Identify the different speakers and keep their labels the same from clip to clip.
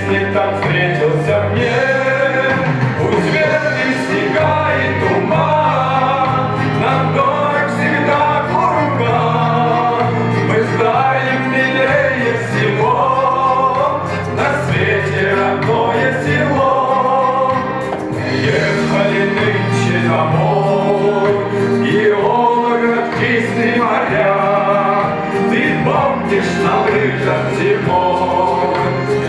Speaker 1: песни там встретился мне. Пусть ветви, снега и туман, нам дорог всегда курган. Мы знаем милее всего на свете родное село. Мы ехали нынче домой, Геолога кисни моря. Ты помнишь, на лыжах зимой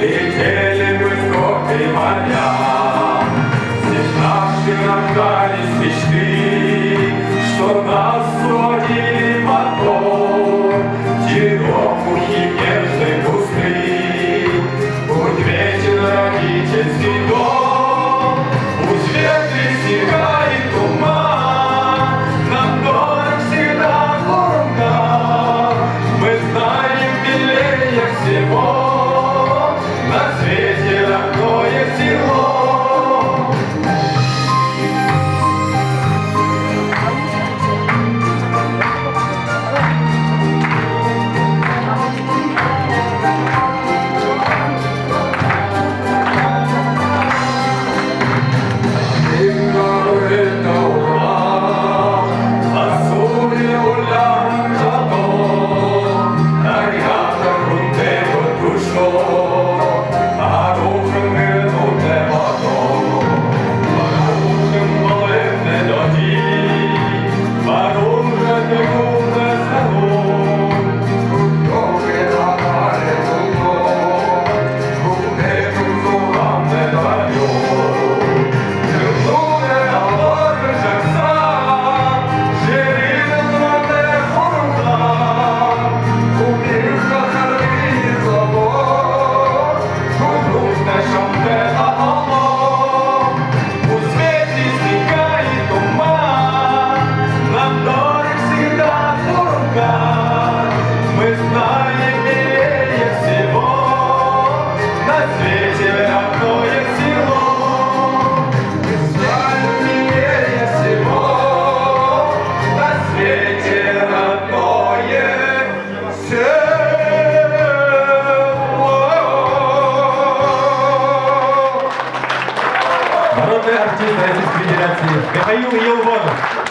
Speaker 1: летели мы в горы моря. Здесь наши рождались мечты, что нас сводили мотор. Черемухи нежной густы, будь вечен родительский дом. Пусть ветви, снега и туман, нам дорог всегда курган. Мы знаем милее всего на свете родное село.
Speaker 2: Народный артист Российской Федерации Михаил Елванов.